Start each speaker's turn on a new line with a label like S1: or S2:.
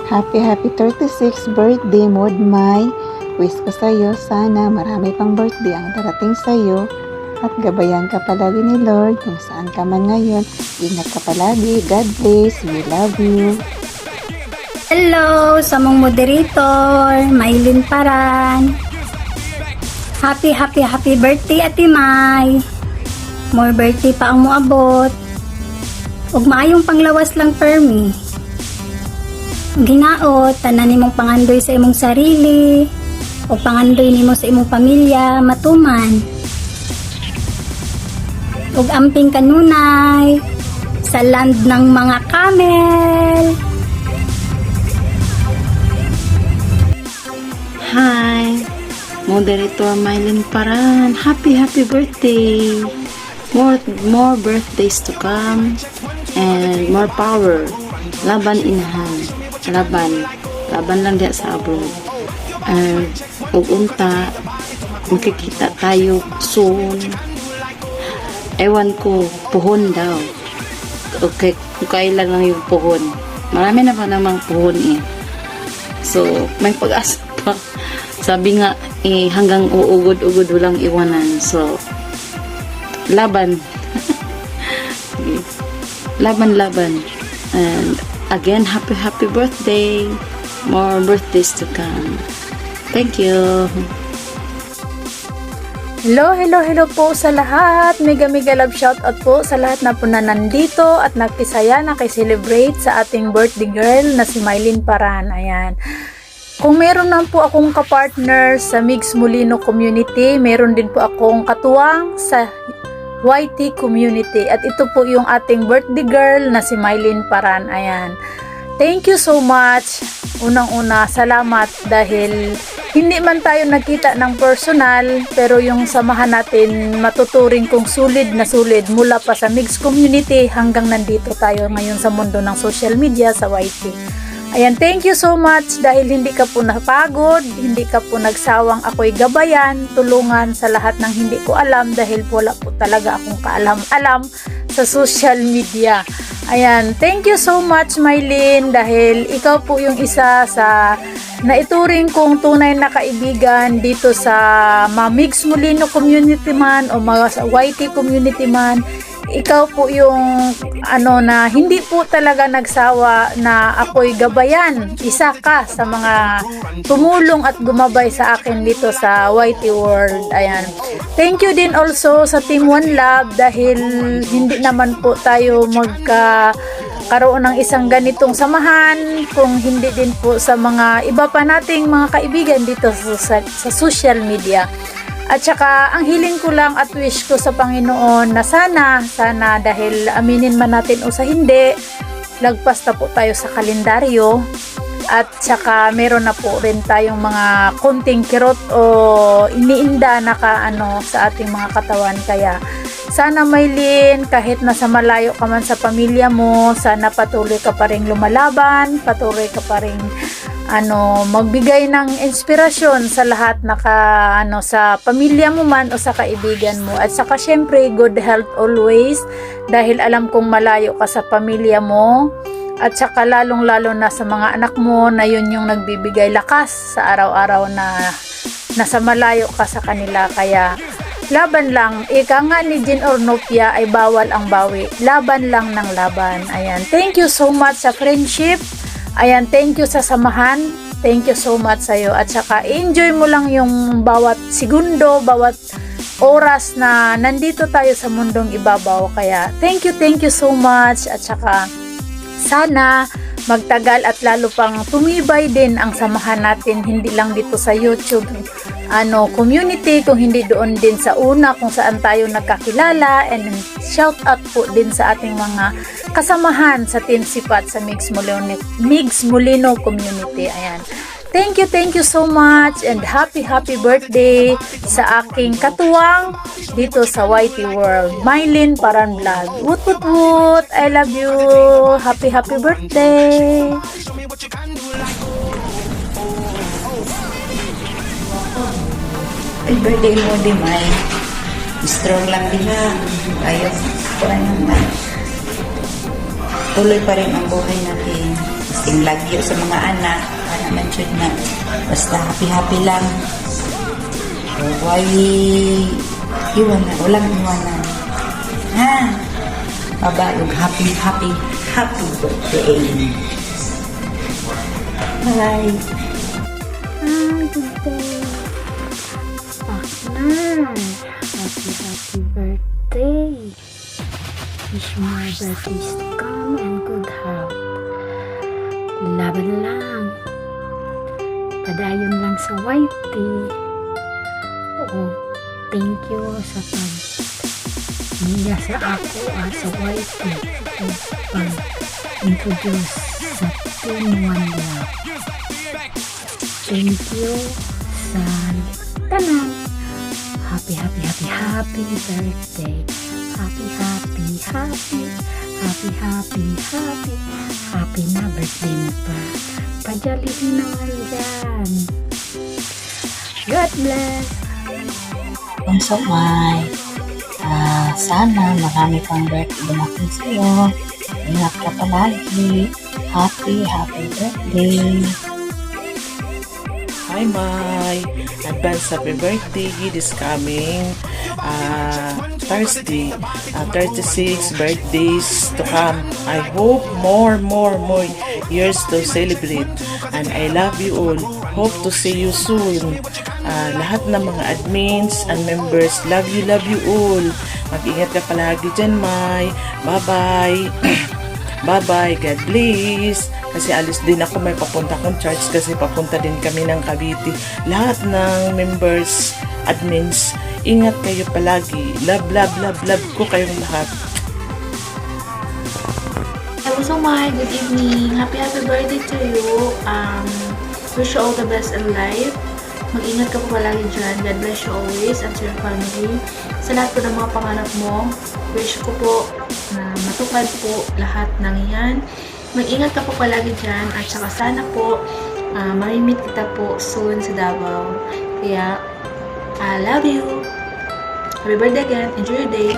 S1: Happy 36th birthday, Maud Mai. Wish ko sa'yo, sana marami pang birthday ang darating sa'yo. At gabayan ka palagi ni Lord kung saan ka man ngayon. Ingat ka palagi. God bless. We love you.
S2: Hello sa mong moderator, Maylin Paran. Happy birthday, Ate May. More birthday pa ang moabot. Ug maayong panglawas lang permi. Ginaot, tanan nimong pangandoy sa imong sarili o pangandoy nimo sa imong pamilya, matuman. Ug amping kanunay sa land ng mga camel.
S3: Hi, Moderator Maylin Paran. Happy birthday. More birthdays to come and more power. Laban inahan. Laban lang diya sa abroad. And ug unta makikita tayo soon. Ewan ko, puhon daw. Okay, kung kailan lang yung puhon. Marami na pa namang puhon eh. So, may pag-asa pa. Sabi nga, hanggang uugod-ugod walang iwanan. So, laban. Laban. And again, happy birthday. More birthdays to come. Thank you.
S4: Hello po sa lahat. Mega love shoutout po sa lahat na po na nandito at nakisaya, nakiselebrate sa ating birthday girl na si Maylin Paran. Ayan. Kung meron na po akong kapartner sa Migs Molino community, meron din po akong katuwang sa YT community. At ito po yung ating birthday girl na si Maylin Paran. Ayan. Thank you so much. Unang-una, salamat dahil hindi man tayo nagkita ng personal, pero yung samahan natin matuturing kong solid na solid mula pa sa Migs community hanggang nandito tayo ngayon sa mundo ng social media sa YT. Ayan, thank you so much dahil hindi ka po napagod, hindi ka po nagsawang ako'y gabayan, tulungan sa lahat ng hindi ko alam dahil wala po talaga akong kaalam-alam sa social media. Ayan, thank you so much Maylin dahil ikaw po yung isa sa naituring kong tunay na kaibigan dito sa Migs Molino community man o mga YT community man. Ikaw po yung na hindi po talaga nagsawa na ako'y gabayan. Isa ka sa mga tumulong at gumabay sa akin dito sa YT World. Ayan. Thank you din also sa Team One Love dahil hindi naman po tayo magkaroon ng isang ganitong samahan kung hindi din po sa mga iba pa nating mga kaibigan dito sa social media. At saka, ang hiling ko lang at wish ko sa Panginoon na sana dahil aminin man natin o sa hindi, lagpas na po tayo sa kalendaryo. At saka, meron na po rin tayong mga konting kirot o iniinda na sa ating mga katawan. Kaya, sana Maylin, kahit nasa malayo ka man sa pamilya mo, sana patuloy ka pa rin lumalaban, patuloy ka pa rin magbigay ng inspirasyon sa lahat sa pamilya mo man o sa kaibigan mo. At saka syempre good health always dahil alam kong malayo ka sa pamilya mo at saka lalong-lalo na sa mga anak mo na yun yung nagbibigay lakas sa araw-araw na nasa malayo ka sa kanila. Kaya laban lang, ika nga ni Jean Ornopia ay bawal ang bawi, laban lang ng laban. Ayan, thank you so much sa friendship. Ayan, thank you sa samahan. Thank you so much sa'yo. At saka, enjoy mo lang yung bawat segundo, bawat oras na nandito tayo sa mundong ibabaw. Kaya, thank you so much. At saka, sana magtagal at lalo pang tumibay din ang samahan natin. Hindi lang dito sa YouTube community, kung hindi doon din sa una kung saan tayo nagkakilala. And shout out po din sa ating mga kasamahan sa Team Sipat sa Migs Molino community. Ayan. Thank you so much and happy birthday sa aking katuwang dito sa YT World, Maylin Paran Vlog. Woot! I love you. Happy birthday.
S3: Happy birthday mo, di May. Strong lang din ha. Ayos. Tuloy pa rin ang buhay natin. Sing lagyo sa mga anak. Para man jud na. Basta happy-happy lang. Why iwanan? Walang iwanan. Ha? Bye-bye. Happy birthday. Bye.
S2: Good day. Partner, happy birthday. Wish more birthdays to come and good health. Laban lang. Padayon lang sa wifey. Oo, thank you sa niya sa ako sa wifey. Pag-introduce sa Team One Love. Thank you sa tanan. Happy birthday. Happy na birthday mo pa. Pajalihin naman dyan. God bless.
S5: Bunso May, sana marami pang birthday dumating sa'yo. Ingat ka palagi. Happy birthday.
S6: Hi, Mai. Advance happy birthday this coming Thursday. 36 birthdays to come. I hope more years to celebrate. And I love you all. Hope to see you soon. Lahat ng mga admins and members, love you all. Mag-ingat ka palagi dyan, Mai. Bye-bye. Bye-bye. God bless. Kasi alis din ako, may papunta kong church kasi papunta din kami ng Cavite. Lahat ng members, admins, ingat kayo palagi. Love ko kayong lahat.
S7: Hello, so my good evening. Happy birthday to you. Wish you all the best in life. Mag-ingat ka po palagi dyan. God bless you always and to your family. Sa lahat po ng mga pangarap mo, wish ko po na matupad po lahat ng yan. Mag-ingat ka po palagi dyan at saka sana po mamimit kita po soon sa Davao. Kaya, I love you. Happy birthday again. Enjoy your day.